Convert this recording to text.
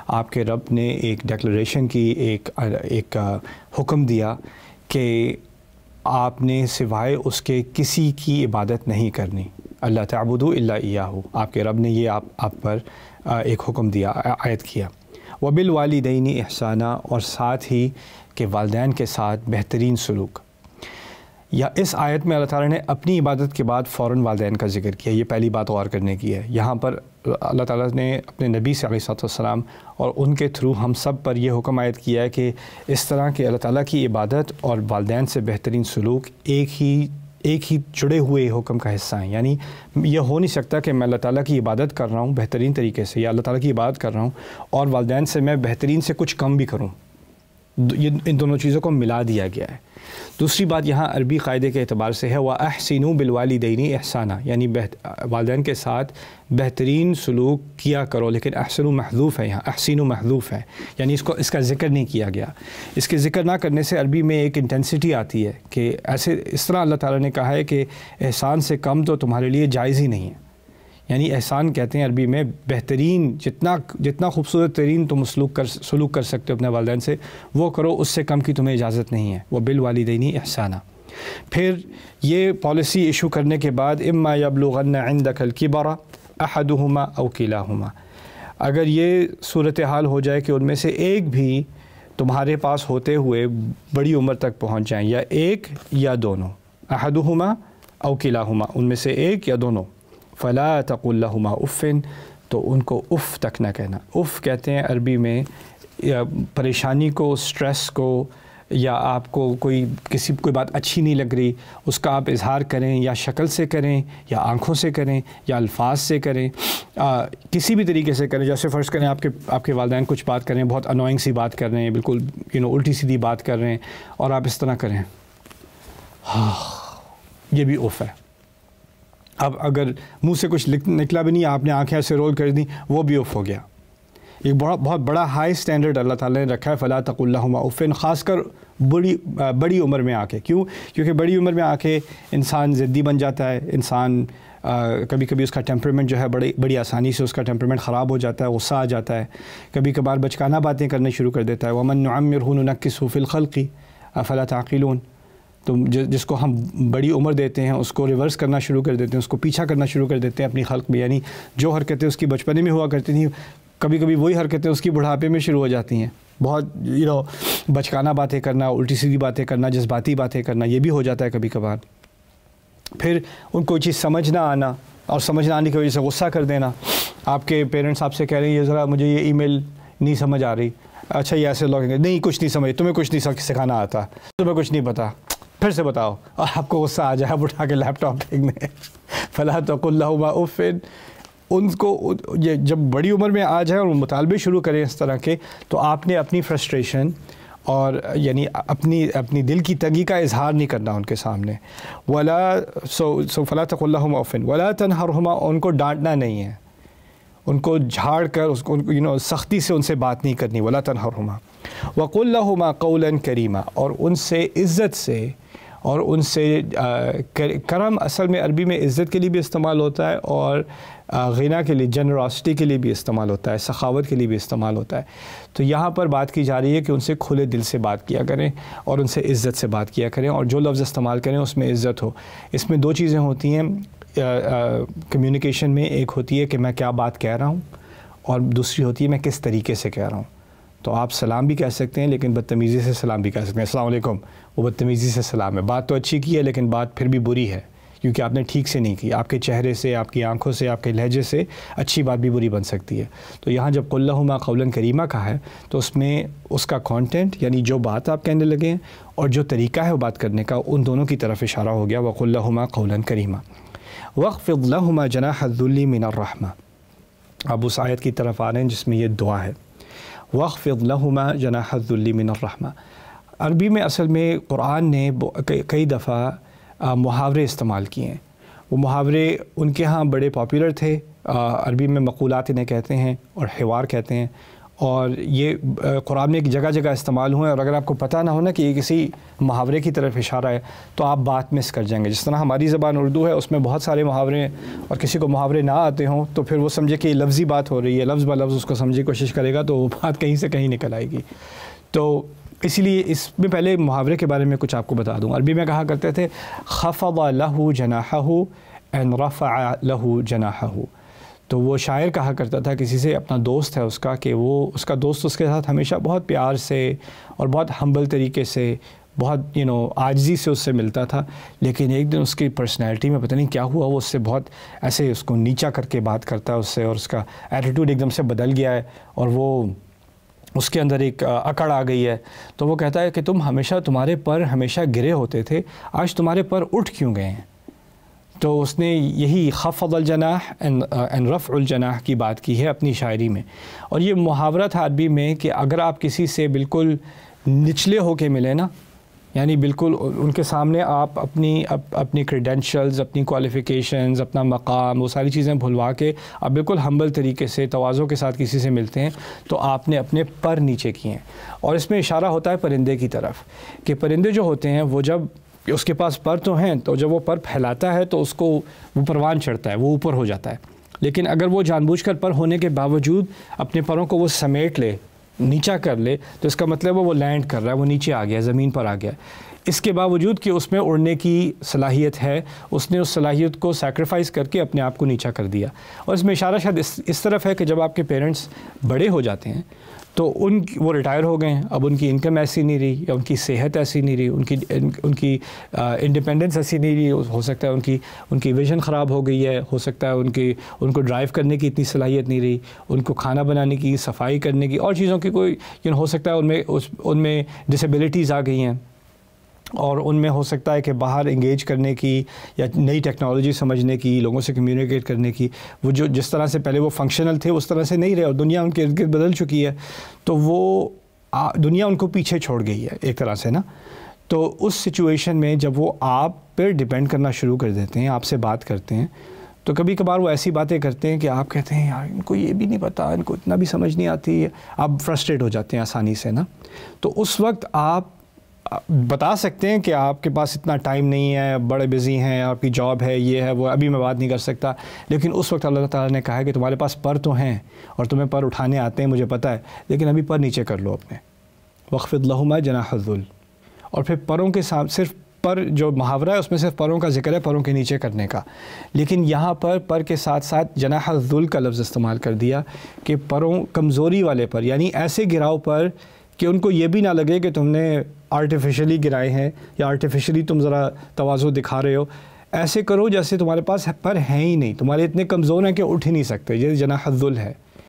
آپ کے رب نے ایک ڈیکلریشن کی، ایک حکم دیا کہ آپ نے سوائے اس کے کسی کی عبادت نہیں کرنی، اللہ تعبدوا الا ایاہ، آپ کے رب نے یہ آپ پر ایک حکم دیا، عائد کیا۔ وبالوالدین احسانا، اور ساتھ ہی کہ والدین کے ساتھ بہترین سلوک۔ یا اس آیت میں اللہ تعالیٰ نے اپنی عبادت کے بعد فوراً والدین کا ذکر کیا، یہ پہلی بات غور کرنے کی ہے۔ یہاں پر اللہ تعالیٰ نے اپنے نبی سے علیہ السلام اور ان کے تھرو ہم سب پر یہ حکم عائد کیا ہے کہ اس طرح کہ اللہ تعالیٰ کی عبادت اور والدین سے بہترین سلوک ایک ہی جڑے ہوئے حکم کا حصہ ہیں۔ یعنی یہ ہو نہیں سکتا کہ میں اللہ تعالیٰ کی عبادت کر رہا ہوں بہترین طریقے سے، یا اللہ تعالیٰ کی عبادت کر رہا ہوں اور والدین سے میں بہترین سے کچھ کم بھی کروں، ان دونوں چیزوں کو ملا دیا گیا ہے۔ دوسری بات یہاں عربی قاعدے کے اعتبار سے ہے وَأَحْسِنُوا بِالْوَالِدَيْنِ احسانہ، یعنی والدین کے ساتھ بہترین سلوک کیا کرو، لیکن احسنوا محذوف ہے، یہاں احسنوا محذوف ہے، یعنی اس کا ذکر نہیں کیا گیا۔ اس کے ذکر نہ کرنے سے عربی میں ایک انٹینسٹی آتی ہے کہ اس طرح اللہ تعالیٰ نے کہا ہے کہ احسان سے کم تو تمہارے لیے جائز ہی نہیں ہے۔ یعنی احسان کہتے ہیں عربی میں بہترین، جتنا خوبصورت ترین تم سلوک کر سکتے ہو اپنے والدین سے وہ کرو، اس سے کم کی تمہیں اجازت نہیں ہے۔ وبالوالدین احسانا۔ پھر یہ پالیسی ایشو کرنے کے بعد اما یبلغن عندک الکبر احدہما او کلاہما، اگر یہ صورتحال ہو جائے کہ ان میں سے ایک بھی تمہارے پاس ہوتے ہوئے بڑی عمر تک پہنچ جائیں، یا ایک یا دونوں، احدہما او کلاہما، ان میں سے ایک یا دونوں، فلا تقل لہما اف، تو ان کو اف تک نہ کہنا۔ اف کہتے ہیں عربی میں پریشانی کو، سٹریس کو، یا آپ کو کوئی بات اچھی نہیں لگ رہی، اس کا آپ اظہار کریں، یا شکل سے کریں، یا آنکھوں سے کریں، یا الفاظ سے کریں، کسی بھی طریقے سے کریں۔ جیسے فرض کریں آپ کے والدین کچھ بات کر رہے ہیں، بہت انوائنگ سی بات کر رہے ہیں، بالکل الٹی سیدھی بات کر رہے ہیں، اور آپ اس طرح کریں، یہ بھی اف ہے۔ اب اگر منہ سے کچھ نکلا بھی نہیں، آپ نے آنکھیں ایسے رول کر دیں، وہ بھی اف ہو گیا۔ ایک بہت بڑا ہائی سٹینڈرڈ اللہ تعالیٰ نے رکھا ہے فلا تقل لہما اف، خاص کر بڑی عمر میں آ کے۔ کیونکہ بڑی عمر میں آ کے انسان ضدی بن جاتا ہے، انسان کبھی کبھی اس کا ٹیمپرمنٹ جو ہے بڑی آسانی سے اس کا ٹیمپرمنٹ خراب ہو جاتا ہے، غصہ آ جاتا ہے، کبھی کبھار بچکانہ باتیں کرنے شروع کر دیتا ہے۔ وَمَن نُعَمِّرْهُ نُنَكِّسْهُ فِي الْخَلْقِ أَفَلَا تَعْقِلُونَ، تو جس کو ہم بڑی عمر دیتے ہیں اس کو ریورس کرنا شروع کر دیتے ہیں، اس کو پیچھا کرنا شروع کر دیتے ہیں اپنی خلق میں، یعنی جو حرکتیں اس کی بچپنے میں ہوا کرتی تھیں کبھی کبھی وہی حرکتیں اس کی بڑھاپے میں شروع ہو جاتی ہیں۔ بہت بچکانہ باتیں کرنا، الٹی سیدھی باتیں کرنا، جذباتی باتیں کرنا، یہ بھی ہو جاتا ہے کبھی کبھار۔ پھر ان کو چیز سمجھ نہ آنا، اور سمجھ نہ آنے کی وجہ سے غصہ کر دینا۔ آپ کے پیرنٹس آپ سے کہہ رہے ہیں یہ ذرا مجھے یہ ای میل نہیں سمجھ آ رہی، اچھا یہ ایسے لوگ نہیں کچھ نہیں سمجھ، تمہیں کچھ نہیں سکھانا آتا، تمہیں کچھ نہیں پتا، پھر سے بتاؤ، اور آپ کو غصہ آ جائے، آپ اٹھا کے لیپ ٹاپ پھینکنے۔ فلا تقل لہما اف، ان کو جب بڑی عمر میں آ جائے اور مطالبے شروع کریں اس طرح کے، تو آپ نے اپنی فرسٹریشن اور یعنی اپنی دل کی تنگی کا اظہار نہیں کرنا ان کے سامنے۔ فلا تقل لہما اف ولا تنہرہما، ان کو ڈانٹنا نہیں ہے، ان کو جھاڑ کر اس کو سختی سے ان سے بات نہیں کرنی۔ ولا تنہرہما وقل لہما قولا کریما، اور ان سے عزت سے، اور ان سے کرم اصل میں عربی میں عزت کے لیے بھی استعمال ہوتا ہے، اور غنا کے لیے، جنراسٹی کے لیے بھی استعمال ہوتا ہے، سخاوت کے لیے بھی استعمال ہوتا ہے۔ تو یہاں پر بات کی جا رہی ہے کہ ان سے کھلے دل سے بات کیا کریں اور ان سے عزت سے بات کیا کریں، اور جو لفظ استعمال کریں اس میں عزت ہو۔ اس میں دو چیزیں ہوتی ہیں کمیونیکیشن میں، ایک ہوتی ہے کہ میں کیا بات کہہ رہا ہوں، اور دوسری ہوتی ہے میں کس طریقے سے کہہ رہا ہوں۔ تو آپ سلام بھی کہہ سکتے ہیں لیکن بدتمیزی سے سلام بھی کہہ سکتے ہیں، السلام علیکم، وہ بدتمیزی سے سلام ہے، بات تو اچھی کی ہے لیکن بات پھر بھی بری ہے، کیونکہ آپ نے ٹھیک سے نہیں کی، آپ کے چہرے سے، آپ کی آنکھوں سے، آپ کے لہجے سے اچھی بات بھی بری بن سکتی ہے۔ تو یہاں جب قل لہما قولا کریما کہا ہے تو اس میں اس کا کانٹینٹ، یعنی جو بات آپ کہنے لگے ہیں اور جو طریقہ ہے وہ بات کرنے کا، ان دونوں کی طرف اشارہ ہو گیا۔ وقل لہما قولا کریما واخفض لہما جناح الذل من الرحمہ۔ اب اس آیت کی طرف آ رہے ہیں جس میں یہ دعا ہے، واخفض لہما جناح الذل من الرحمہ۔ عربی میں اصل میں قرآن نے کئی دفعہ محاورے استعمال کیے ہیں، وہ محاورے ان کے ہاں بڑے پاپولر تھے، عربی میں مقولات انہیں کہتے ہیں اور حوار کہتے ہیں، اور یہ قرآن میں ایک جگہ جگہ استعمال ہوئے، اور اگر آپ کو پتہ نہ ہو نا کہ یہ کسی محاورے کی طرف اشارہ ہے تو آپ بات مس کر جائیں گے۔ جس طرح ہماری زبان اردو ہے، اس میں بہت سارے محاورے ہیں، اور کسی کو محاورے نہ آتے ہوں تو پھر وہ سمجھے کہ یہ لفظی بات ہو رہی ہے، لفظ بہ لفظ اس کو سمجھنے کی کوشش کرے گا تو وہ بات کہیں سے کہیں نکل آئے گی۔ تو اسی لیے اس میں پہلے محاورے کے بارے میں کچھ آپ کو بتا دوں۔ عربی میں کہا کرتے تھے خفض له جناحه ان رفع له جناحه، تو وہ شاعر کہا کرتا تھا کسی سے، اپنا دوست ہے اس کا، کہ وہ اس کا دوست اس کے ساتھ ہمیشہ بہت پیار سے اور بہت ہمبل طریقے سے، بہت عاجزی سے اس سے ملتا تھا، لیکن ایک دن اس کی پرسنالٹی میں پتہ نہیں کیا ہوا، وہ اس سے بہت ایسے اس کو نیچا کر کے بات کرتا ہے اس سے، اور اس کا ایٹیٹیوڈ ایک دم سے بدل گیا ہے، اور وہ اس کے اندر ایک اکڑ آ گئی ہے۔ تو وہ کہتا ہے کہ تمہارے پر ہمیشہ گرے ہوتے تھے، آج تمہارے پر اٹھ کیوں گئے ہیں؟ تو اس نے یہی خفض الجناح ان رفع الجناح کی بات کی ہے اپنی شاعری میں۔ اور یہ محاورہ تھا عربی میں کہ اگر آپ کسی سے بالکل نچلے ہو کے ملیں نا، یعنی بالکل ان کے سامنے آپ اپنی کریڈینشلز، اپنی کوالیفیکیشنز، اپنا مقام، وہ ساری چیزیں بھلوا کے آپ بالکل ہمبل طریقے سے، تواضع کے ساتھ کسی سے ملتے ہیں، تو آپ نے اپنے پر نیچے کیے ہیں۔ اور اس میں اشارہ ہوتا ہے پرندے کی طرف، کہ پرندے جو ہوتے ہیں وہ جب اس کے پاس پر تو ہیں، تو جب وہ پر پھیلاتا ہے تو اس کو وہ پروان چڑھتا ہے، وہ اوپر ہو جاتا ہے، لیکن اگر وہ جان بوجھ کر پر ہونے کے باوجود اپنے پروں کو وہ سمیٹ لے، نیچا کر لے، تو اس کا مطلب وہ لینڈ کر رہا ہے، وہ نیچے آ گیا، زمین پر آ گیا۔ اس کے باوجود کہ اس میں اڑنے کی صلاحیت ہے، اس نے اس صلاحیت کو سیکریفائز کر کے اپنے آپ کو نیچا کر دیا۔ اور اس میں اشارہ شاید اس طرف ہے کہ جب آپ کے پیرنٹس بڑے ہو جاتے ہیں تو وہ ریٹائر ہو گئے ہیں، اب ان کی انکم ایسی نہیں رہی، یا ان کی صحت ایسی نہیں رہی، ان کی انڈیپینڈنس ایسی نہیں رہی، ہو سکتا ہے ان کی ویژن خراب ہو گئی ہے، ہو سکتا ہے ان کو ڈرائیو کرنے کی اتنی صلاحیت نہیں رہی، ان کو کھانا بنانے کی، صفائی کرنے کی، اور چیزوں کی کوئی ہو سکتا ہے ان میں ڈسیبلٹیز آ گئی ہیں، اور ان میں ہو سکتا ہے کہ باہر انگیج کرنے کی یا نئی ٹیکنالوجی سمجھنے کی، لوگوں سے کمیونیکیٹ کرنے کی، وہ جس طرح سے پہلے وہ فنکشنل تھے اس طرح سے نہیں رہے، اور دنیا ان کے ارد گرد بدل چکی ہے، تو وہ دنیا ان کو پیچھے چھوڑ گئی ہے ایک طرح سے نا۔ تو اس سچویشن میں جب وہ آپ پہ ڈیپینڈ کرنا شروع کر دیتے ہیں، آپ سے بات کرتے ہیں، تو کبھی کبھار وہ ایسی باتیں کرتے ہیں کہ آپ کہتے ہیں یار ان کو یہ بھی نہیں پتہ، ان کو اتنا بھی سمجھ نہیں آتی، آپ فرسٹریٹ ہو جاتے ہیں آسانی سے نا۔ تو اس وقت آپ بتا سکتے ہیں کہ آپ کے پاس اتنا ٹائم نہیں ہے، بڑے بزی ہیں، آپ کی جاب ہے، یہ ہے، وہ، ابھی میں بات نہیں کر سکتا، لیکن اس وقت اللہ تعالیٰ نے کہا ہے کہ تمہارے پاس پر تو ہیں اور تمہیں پر اٹھانے آتے ہیں، مجھے پتہ ہے، لیکن ابھی پر نیچے کر لو اپنے، وَاخْفِضْ لَهُمَا جَنَاحَ الذُّلِّ۔ اور پھر پروں کے ساتھ صرف پر جو محاورہ ہے اس میں صرف پروں کا ذکر ہے، پروں کے نیچے کرنے کا، لیکن یہاں پر کے ساتھ ساتھ جناح الذل کا لفظ استعمال کر دیا کہ پروں کمزوری والے پر، یعنی ایسے گراؤ پر کہ ان کو یہ بھی نہ لگے کہ تم نے آرٹیفیشلی گرائے ہیں یا آرٹیفیشلی تم ذرا تواضع دکھا رہے ہو، ایسے کرو جیسے تمہارے پاس پر ہیں ہی نہیں، تمہارے اتنے کمزور ہیں کہ اٹھ ہی نہیں سکتے، یہ جناح الذل ہے۔